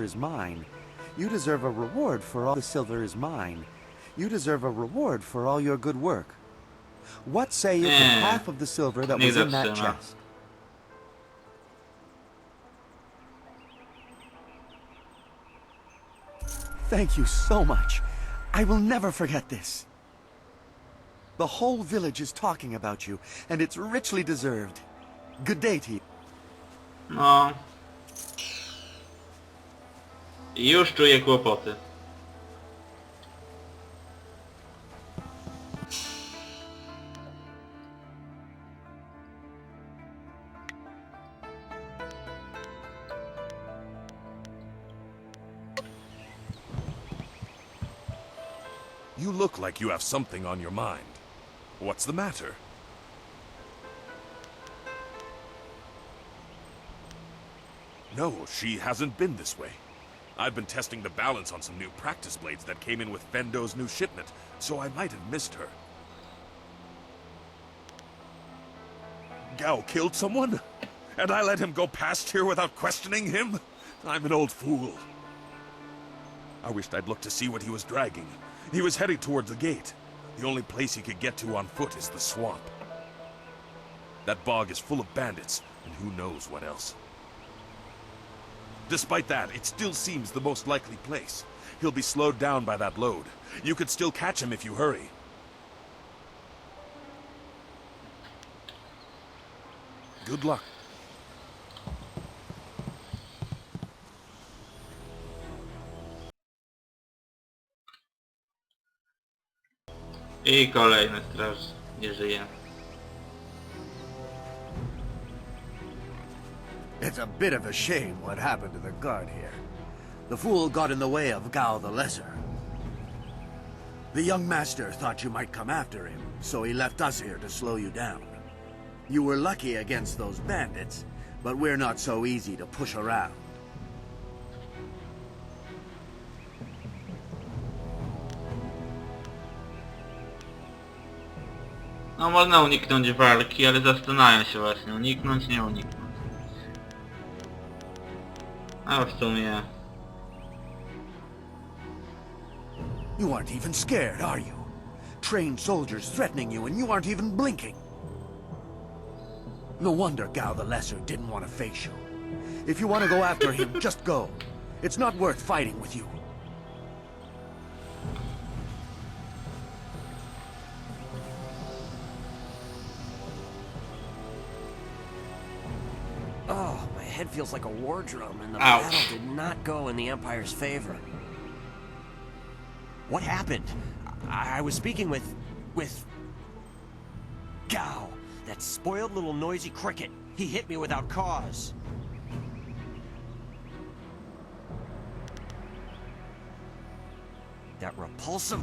is mine. You deserve a reward for all the silver is mine. You deserve a reward for all your good work. What say you for half of the silver that was in that chest? Thank you so much. I will never forget this. The whole village is talking about you, and it's richly deserved. Good day to you. No. Już czuję kłopoty. You look like you have something on your mind. What's the matter? No, she hasn't been this way. I've been testing the balance on some new practice blades that came in with Fendo's new shipment, so I might have missed her. Gao killed someone? And I let him go past here without questioning him? I'm an old fool. I wished I'd looked to see what he was dragging. He was heading towards the gate. The only place he could get to on foot is the swamp. That bog is full of bandits, and who knows what else. Despite that, it still seems the most likely place. He'll be slowed down by that load. You could still catch him if you hurry. Good luck. I kolejny straż nie żyje. It's a bit of a shame what happened to the guard here. The fool got in the way of Gao the Lesser. The young master thought you might come after him, so he left us here to slow you down. You were lucky against those bandits, but we're not so easy to push around. No można uniknąć walki, ale zastanawiam się właśnie, uniknąć, nie uniknąć. A w sumie... You aren't even scared, are you? Trained soldiers threatening you and you aren't even blinking. No wonder Gao the Lesser didn't want to face you. If you want to go after him, just go. It's not worth fighting with you. Oh, my head feels like a war drum, and the Ouch. battle did not go in the Empire's favor. What happened? I was speaking with... Gao, that spoiled little noisy cricket. He hit me without cause. That repulsive...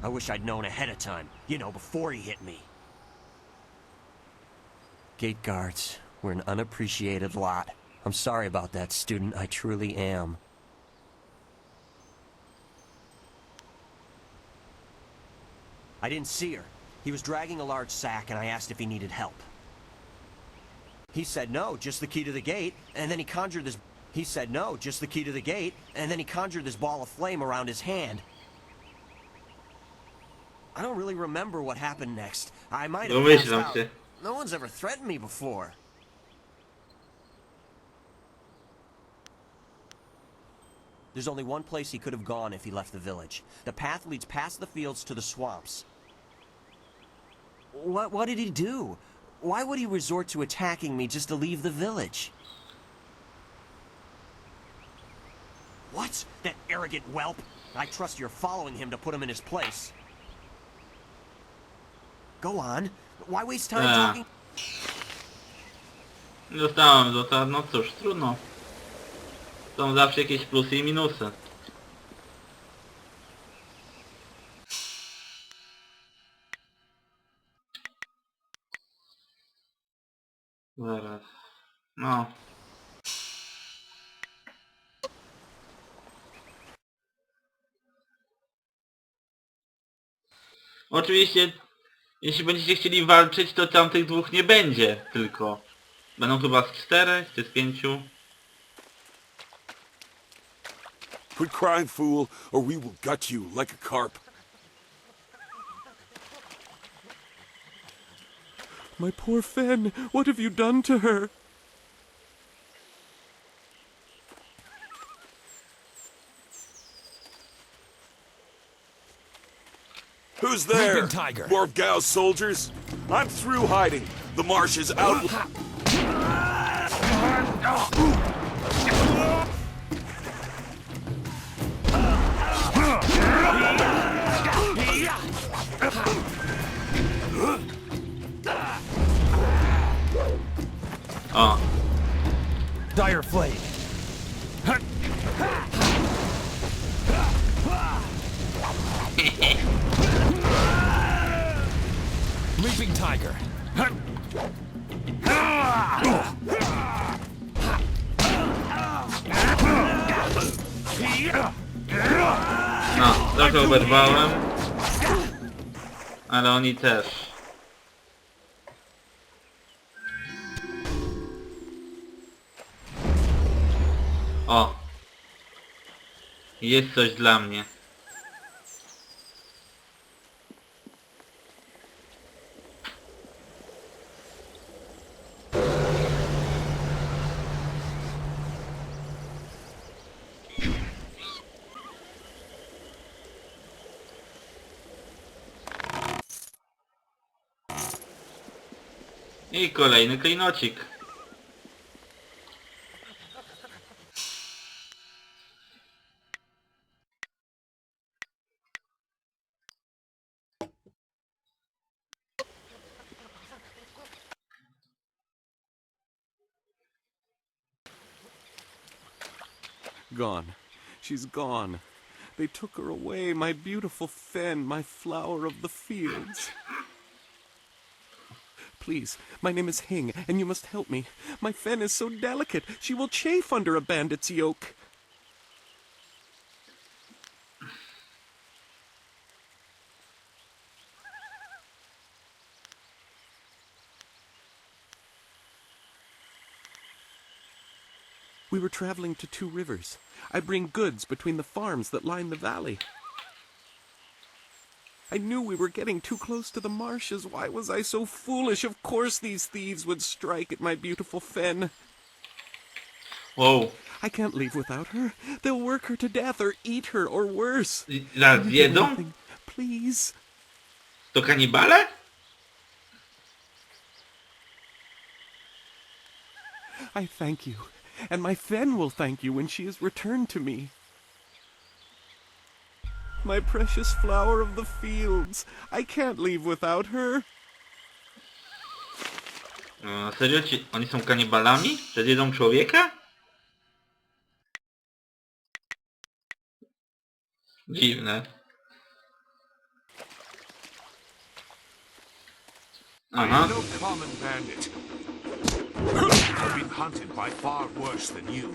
I wish I'd known ahead of time. You know, before he hit me. Gate guards. We're an unappreciated lot. I'm sorry about that, student. I truly am. I didn't see her. He was dragging a large sack, and I asked if he needed help. He said no, just the key to the gate, and then he conjured this... He said no, just the key to the gate, and then he conjured this ball of flame around his hand. I don't really remember what happened next. I might have passed Domyślam out. się. No one's ever threatened me before. There's only one place he could have gone if he left the village. The path leads past the fields to the swamps. What did he do? Why would he resort to attacking me just to leave the village? What? That arrogant whelp? I trust you're following him to put him in his place. Go on. Why waste time talking? Nie dostałem złota, no cóż, trudno. Są zawsze jakieś plusy i minusy. Zaraz. No. Oczywiście, jeśli będziecie chcieli walczyć, to tam tych dwóch nie będzie tylko. Będą chyba z 4 czy z 5. Quit crying, fool, or we will gut you like a carp. My poor Fen, what have you done to her? Who's there? Weeping Tiger. More of Gao's soldiers? I'm through hiding. The marsh is out. O, Dire Flame. Leaping Tiger. no, trochę oberwałem. Ale oni też. O! Jest coś dla mnie. I kolejny klinocik. Gone. She's gone. They took her away, my beautiful Fen, my flower of the fields. Please, my name is Hing, and you must help me. My Fen is so delicate, she will chafe under a bandit's yoke. We were traveling to 2 rivers. I bring goods between the farms that line the valley. I knew we were getting too close to the marshes. Why was I so foolish? Of course these thieves would strike at my beautiful Fen. Wow. I can't leave without her. They'll work her to death or eat her or worse. Raz Do jedzą? anything, please. To kanibale? I thank you. And my Fen will thank you when she is returned to me. My precious flower of the fields. I can't leave without her. No, serio? Oni są kanibalami? Że jedzą człowieka? Dziwne. I Aha. am no common bandit. I've been hunted by far worse than you.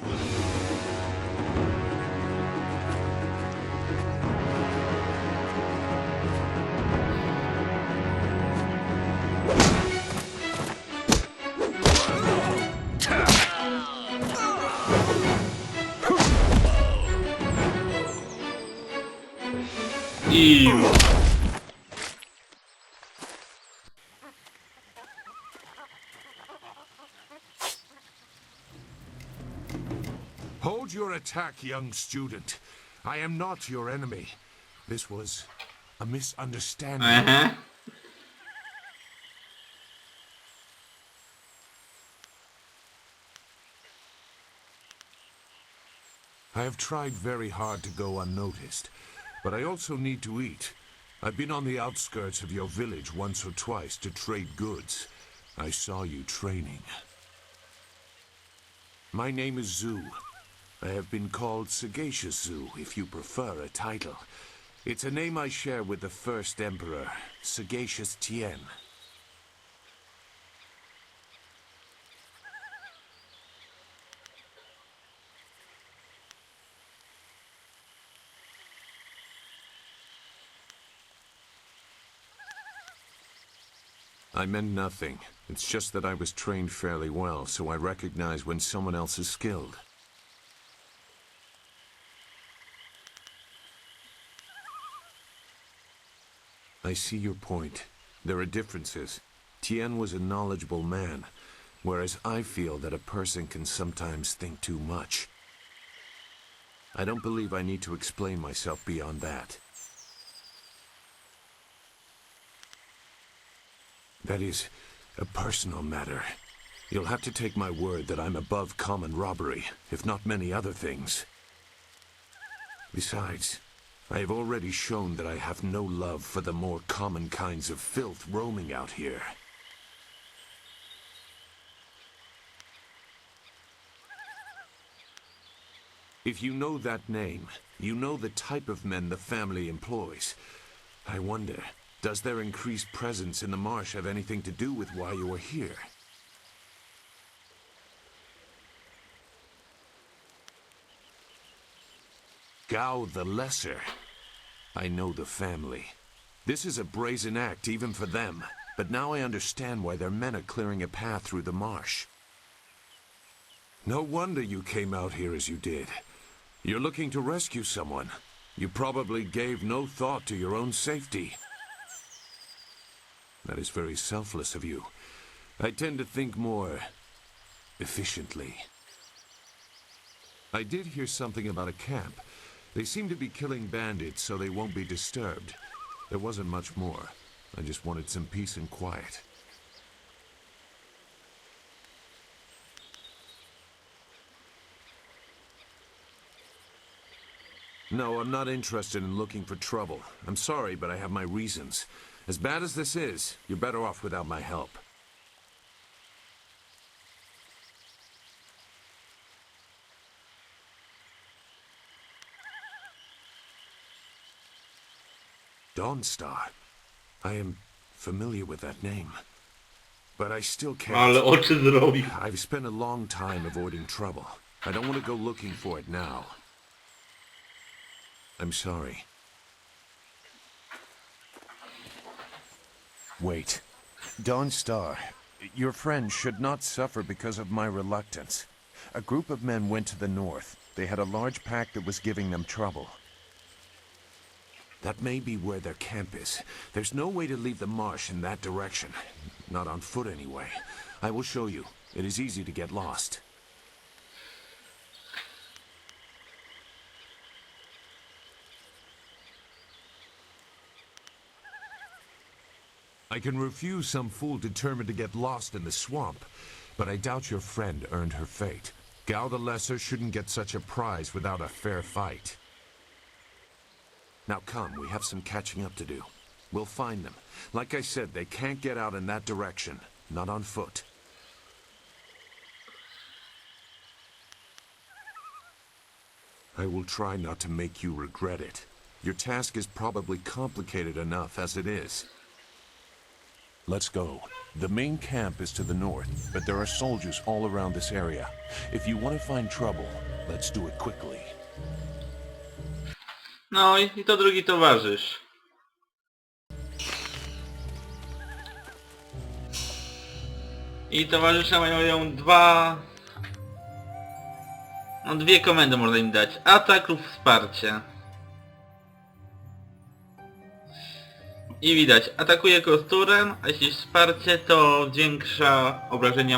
Iu. Hold your attack, young student. I am not your enemy. This was a misunderstanding. Aha. I have tried very hard to go unnoticed, but I also need to eat. I've been on the outskirts of your village once or twice to trade goods. I saw you training. My name is Zhu. I have been called Sagacious Zhu, if you prefer a title. It's a name I share with the first emperor, Sagacious Tien. I meant nothing. It's just that I was trained fairly well, so I recognize when someone else is skilled. I see your point. There are differences. Tien was a knowledgeable man, whereas I feel that a person can sometimes think too much. I don't believe I need to explain myself beyond that. That is a personal matter. You'll have to take my word that I'm above common robbery, if not many other things. Besides, I have already shown that I have no love for the more common kinds of filth roaming out here. If you know that name, you know the type of men the family employs. I wonder, does their increased presence in the marsh have anything to do with why you are here? Gao the Lesser. I know the family. This is a brazen act even for them, but now I understand why their men are clearing a path through the marsh. No wonder you came out here as you did. You're looking to rescue someone. You probably gave no thought to your own safety. That is very selfless of you. I tend to think more efficiently. I did hear something about a camp. They seem to be killing bandits so they won't be disturbed. There wasn't much more. I just wanted some peace and quiet. No, I'm not interested in looking for trouble. I'm sorry, but I have my reasons. As bad as this is, you're better off without my help. Dawnstar. I am familiar with that name. But I still can't. Ale oczy zrobił. I've spent a long time avoiding trouble. I don't want to go looking for it now. I'm sorry. Wait. Dawnstar, your friend should not suffer because of my reluctance. A group of men went to the north. They had a large pack that was giving them trouble. That may be where their camp is. There's no way to leave the marsh in that direction. Not on foot, anyway. I will show you. It is easy to get lost. I can refuse some fool determined to get lost in the swamp, but I doubt your friend earned her fate. Gao the Lesser shouldn't get such a prize without a fair fight. Now come, we have some catching up to do. We'll find them. Like I said, they can't get out in that direction. Not on foot. I will try not to make you regret it. Your task is probably complicated enough as it is. Let's go. The main camp is to the north, but there are soldiers all around this area. If you want to find trouble, let's do it quickly. No i to drugi towarzysz. I towarzysze mają dwie komendy można im dać. Atak lub wsparcie. I widać, atakuje kosturem, a jeśli wsparcie to zwiększa obrażenia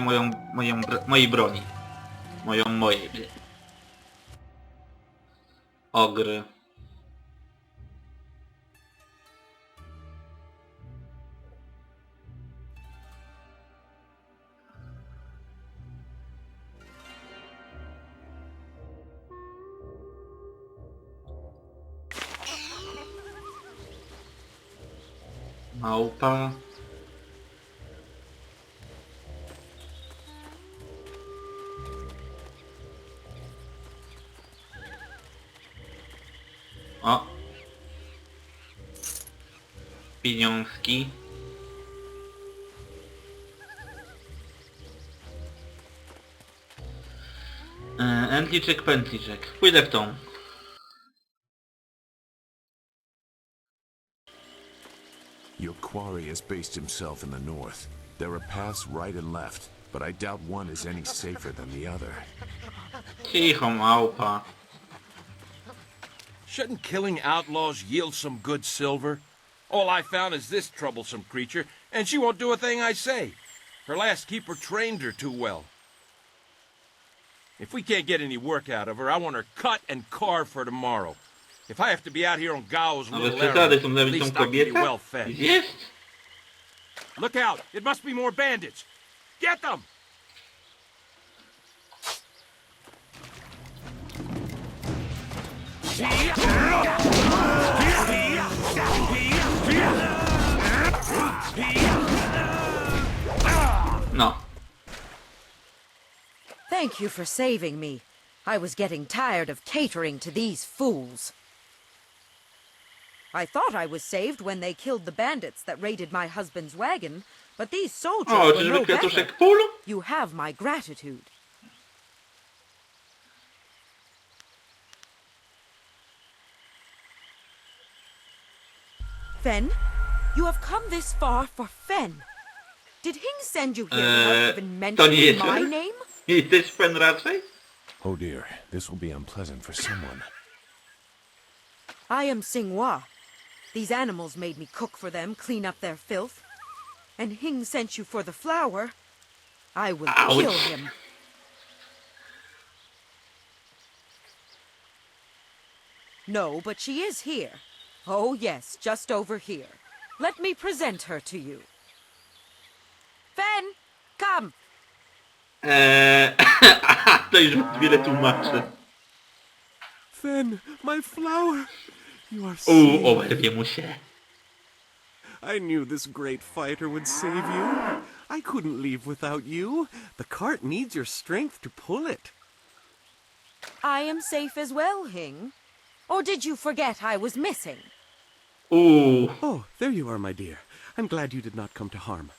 mojej broni. Mojej. Ogry. Małpa. O. Pieniążki. Entliczek, pętliczek. Pójdę w tą. Your quarry has based himself in the north. There are paths right and left, but I doubt one is any safer than the other. Cicho, małpa. Shouldn't killing outlaws yield some good silver? All I found is this troublesome creature, and she won't do a thing I say. Her last keeper trained her too well. If we can't get any work out of her, I want her cut and carved for tomorrow. If I have to be out here on Gao's No bez little przesady, errand, są at zabitą least I can be kobietę? well fed. Jest? Look out! It must be more bandits! Get them! No. Thank you for saving me. I was getting tired of catering to these fools. I thought I was saved when they killed the bandits that raided my husband's wagon, but these soldiers O, were czyżby no better. kwiatuszek pól? You have my gratitude. Fen, you have come this far for Fen. Did Hing send you here without even to nie mentioning jest my Fen? name? Jesteś fen raczej? Oh dear, this will be unpleasant for someone. I am Singhua. These animals made me cook for them, clean up their filth. And Hing sent you for the flower. I will Ouch. kill him. No, but she is here. Oh, yes, just over here. Let me present her to you. Fen, come. Aha, to już wiele tłumaczy. Fen, my flower! You are saved. Oberwie mu się. I knew this great fighter would save you. I couldn't leave without you. The cart needs your strength to pull it. I am safe as well, Hing. Or did you forget I was missing? Oh, there you are, my dear. I'm glad you did not come to harm.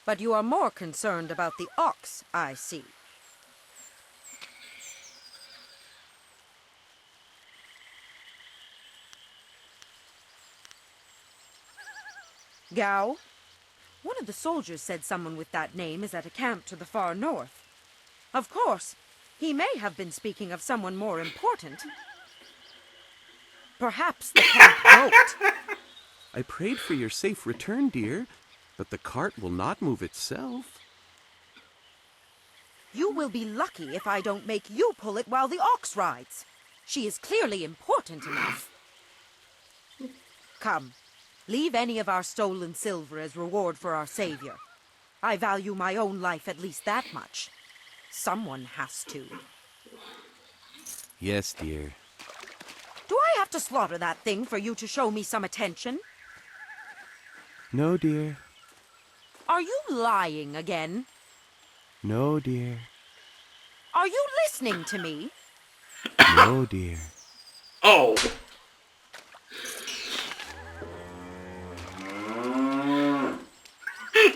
But you are more concerned about the ox, I see. Gao? One of the soldiers said someone with that name is at a camp to the far north. Of course, he may have been speaking of someone more important. Perhaps the camp goat. I prayed for your safe return, dear, but the cart will not move itself. You will be lucky if I don't make you pull it while the ox rides. She is clearly important enough. Come, leave any of our stolen silver as reward for our savior. I value my own life at least that much. Someone has to. Yes, dear. Do I have to slaughter that thing for you to show me some attention? No, dear. Are you lying again? No, dear. Are you listening to me? No, dear. O!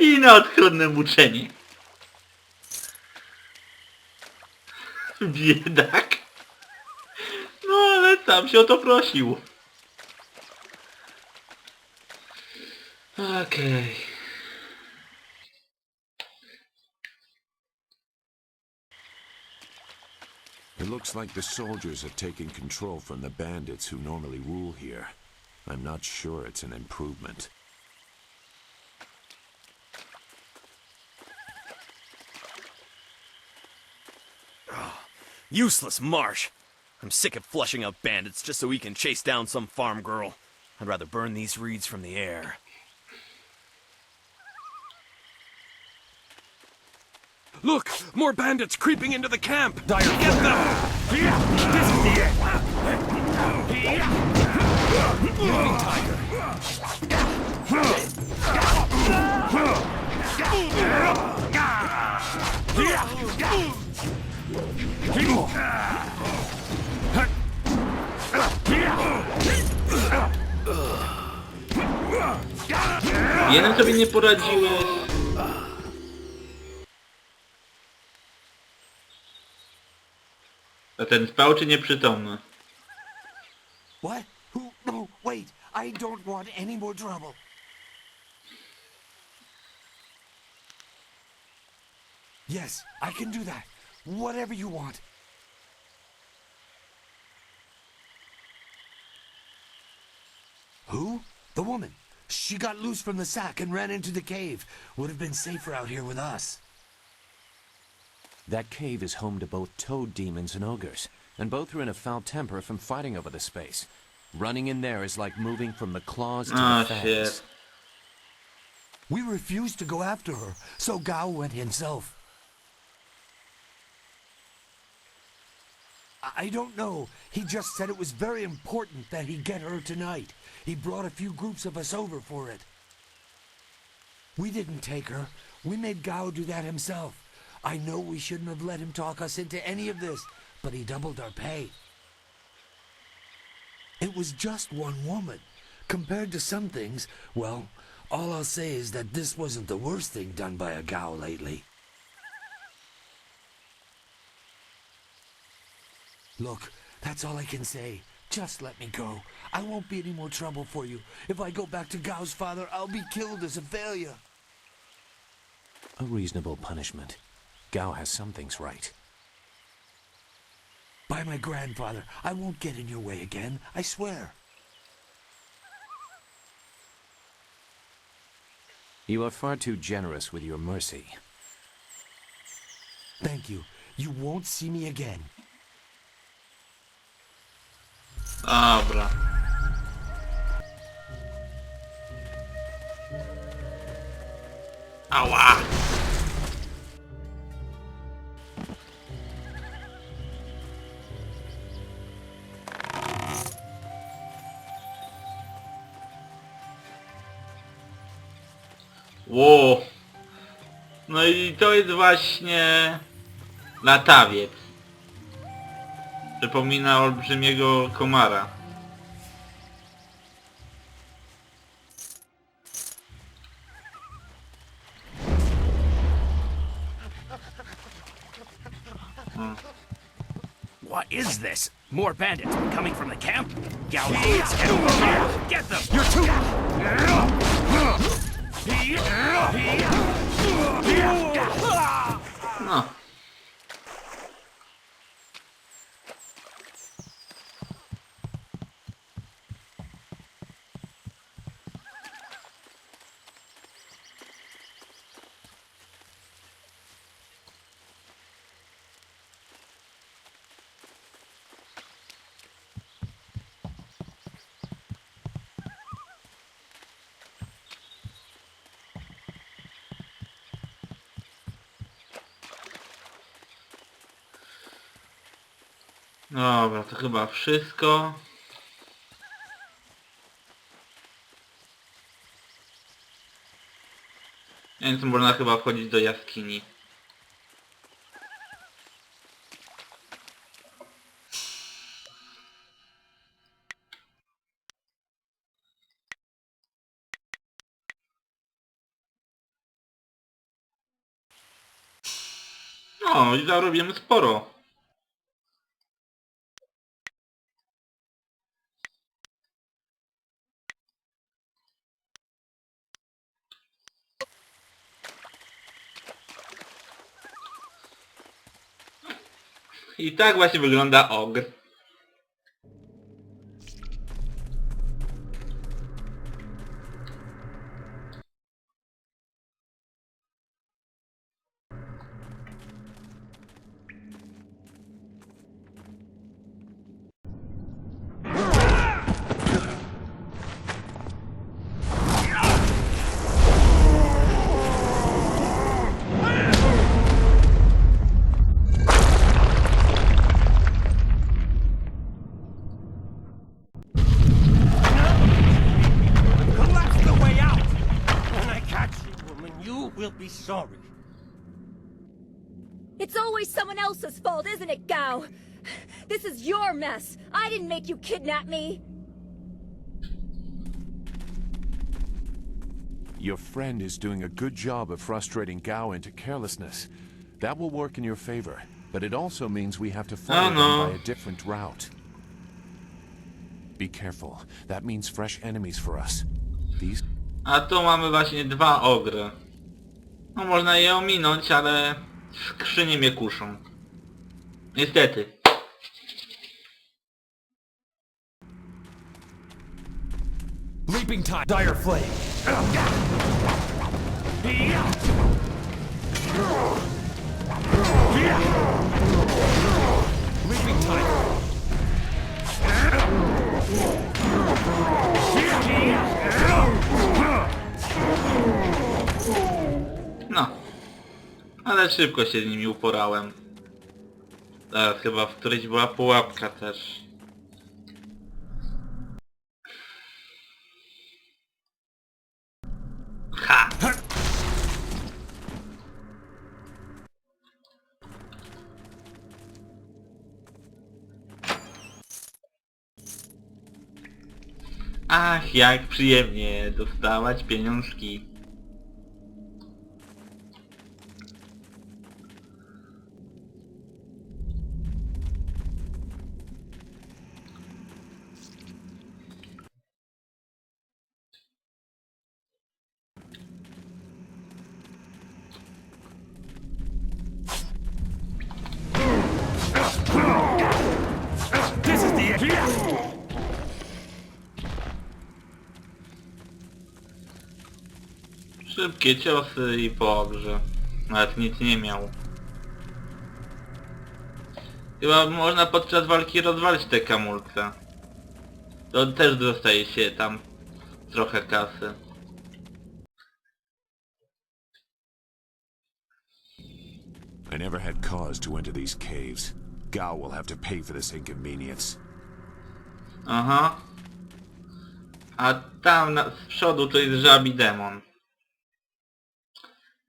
I na odchodne muczenie. Biedak. No ale tam się o to prosił. Okej. It looks like the soldiers have taken control from the bandits who normally rule here. I'm not sure it's an improvement. Useless marsh. I'm sick of flushing out bandits just so we can chase down some farm girl. I'd rather burn these reeds from the air. Look! More bandits creeping into the camp! Get them! This is the end! Moving tiger! Jeden sobie nie poradziłeś. A ten spał czy nieprzytomny? What? Who? No, wait. I don't want any more trouble. Yes, I can do that. Whatever you want. Who? The woman. She got loose from the sack and ran into the cave. Would have been safer out here with us. That cave is home to both toad demons and ogres, and both are in a foul temper from fighting over the space. Running in there is like moving from the claws to the fangs. Shit. We refused to go after her, so Gao went himself. I don't know. He just said it was very important that he get her tonight. He brought a few groups of us over for it. We didn't take her. We made Gao do that himself. I know we shouldn't have let him talk us into any of this, but he doubled our pay. It was just one woman. Compared to some things, well, all I'll say is that this wasn't the worst thing done by a Gao lately. Look, that's all I can say. Just let me go. I won't be any more trouble for you. If I go back to Gao's father, I'll be killed as a failure. A reasonable punishment. Gao has some things right. By my grandfather, I won't get in your way again, I swear. You are far too generous with your mercy. Thank you. You won't see me again. Dobra. Ała! Ło! No i to jest właśnie latawiec. Przypomina olbrzymiego komara. What is this? More bandits coming from the camp? Gao needs help. Get them! You're too... No. Dobra, to chyba wszystko. Więc można chyba wchodzić do jaskini. No i zarobimy sporo. I tak właśnie wygląda ogr. Be sorry. It's always someone else's fault, isn't it, Gao? This is your mess. I didn't make you kidnap me. Your friend is doing a good job of frustrating Gao into carelessness. That will work in your favor, but it also means we have to follow them by a different route. Be careful. That means fresh enemies for us. These... A tu mamy właśnie dwa ogry. No można je ominąć, ale skrzynie mnie kuszą. Niestety. Leaping time. Dire flame. Leaping time. No. Ale szybko się z nimi uporałem. Teraz chyba w którejś była pułapka też. Ha! Ach, jak przyjemnie dostawać pieniążki. This is the end. Szybkie ciosy i po grze. Nawet nic nie miał. Chyba można podczas walki rozwalić te kamulce. To też dostaje się tam trochę kasy. I never had cause to enter these caves. Gao will have to pay for this inconvenience. Aha. A tam z przodu to jest żabi demon.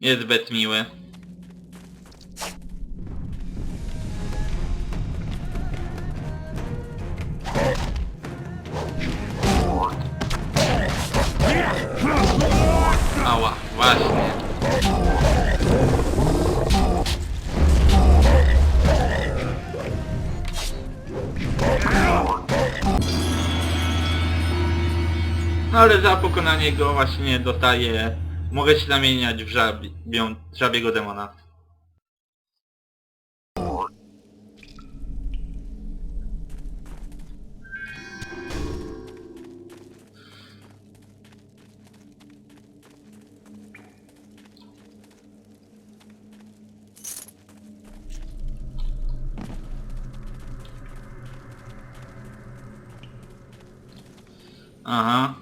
Niezbyt miły. Ała, właśnie. No ale za pokonanie go właśnie dostaję... Mogę się zamieniać w żabiego demona. Aha.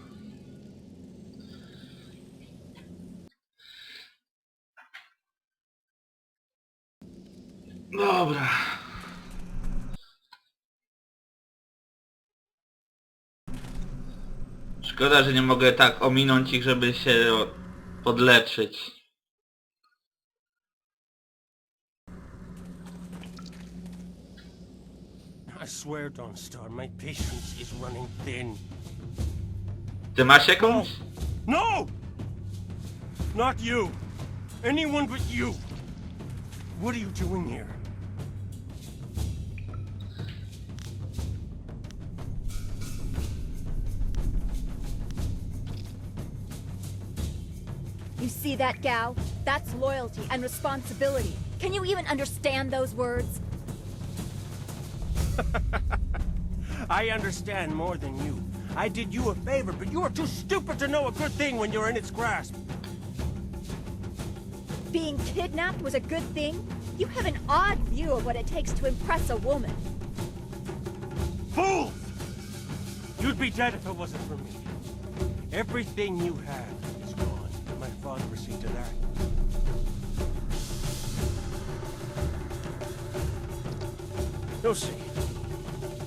Dobra. Szkoda, że nie mogę tak ominąć ich, żeby się podleczyć. I swear, Dawnstar, my patience is running thin. Ty masz jakąś? No! Not you! Anyone but you! What are you doing here? You see that, Gao? That's loyalty and responsibility. Can you even understand those words? I understand more than you. I did you a favor, but you are too stupid to know a good thing when you're in its grasp. Being kidnapped was a good thing? You have an odd view of what it takes to impress a woman. Fools! You'd be dead if it wasn't for me. Everything you had is gone. My father will see to that. You'll see.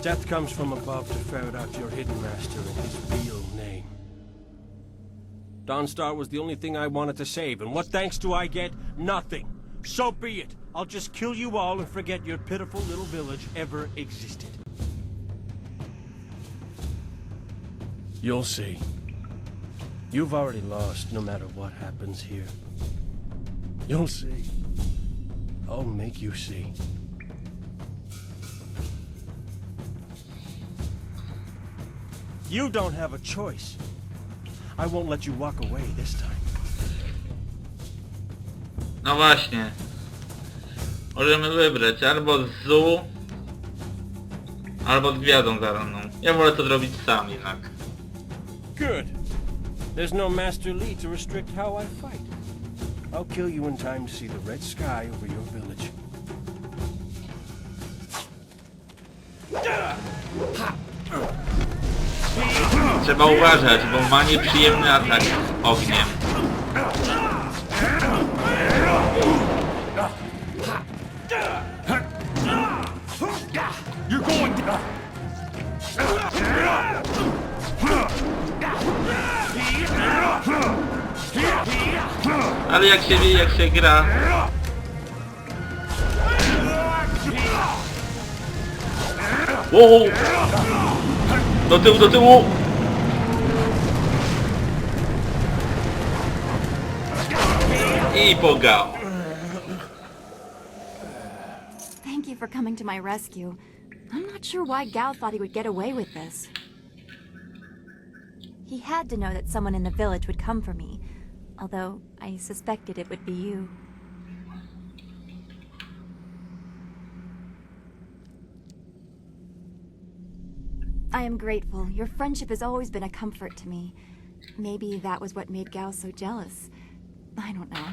Death comes from above to ferret out your hidden master and his real name. Dawnstar was the only thing I wanted to save, and what thanks do I get? Nothing. So be it. I'll just kill you all and forget your pitiful little village ever existed. You'll see. You've already lost no matter what happens here. You'll see. I'll make you see. You don't have a choice. I won't let you walk away this time. No właśnie. Możemy wybrać albo z Zu, albo z Gwiazdą Zaranną. Ja wolę to zrobić sam jednak. Good. There's no Master Lee to restrict how I fight. I'll kill you in time to see the red sky over your village. Trzeba uważać, bo ma nieprzyjemny atak ogniem. Ale jak się wie, jak się gra. Wow! Do tyłu, do tyłu! I pogał. Thank you for coming to my rescue. I'm not sure why Gao thought he would get away with this. He had to know that someone in the village would come for me, although I suspected it would be you. I am grateful. Your friendship has always been a comfort to me. Maybe that was what made Gao so jealous. I don't know.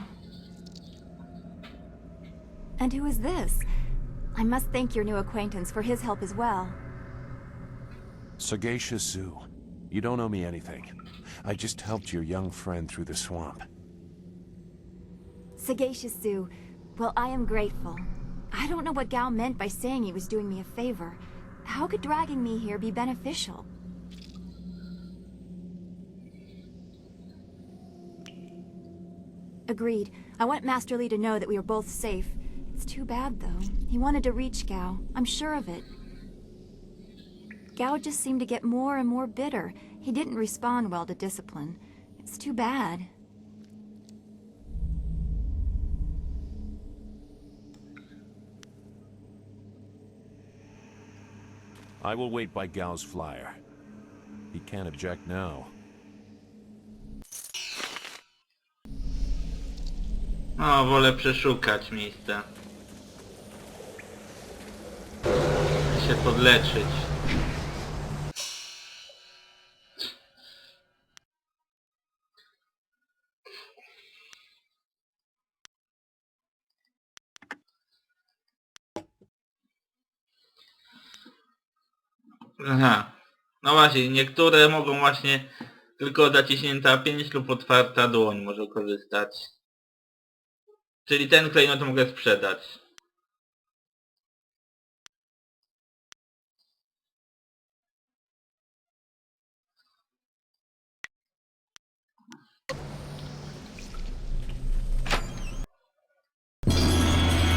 And who is this? I must thank your new acquaintance for his help as well. Sagacious Zoo. You don't owe me anything. I just helped your young friend through the swamp. Sagacious Zoo. Well, I am grateful. I don't know what Gao meant by saying he was doing me a favor. How could dragging me here be beneficial? Agreed. I want Master Lee to know that we are both safe. It's too bad, though. He wanted to reach Gao. I'm sure of it. Gao just seemed to get more and more bitter. He didn't respond well to discipline. It's too bad. I will wait by Gao's flyer. He can't object now. No, wolę przeszukać miejsce. Się podleczyć. Aha. No właśnie, niektóre mogą właśnie tylko zaciśnięta pięść lub otwarta dłoń może korzystać. Czyli ten klejnot mogę sprzedać.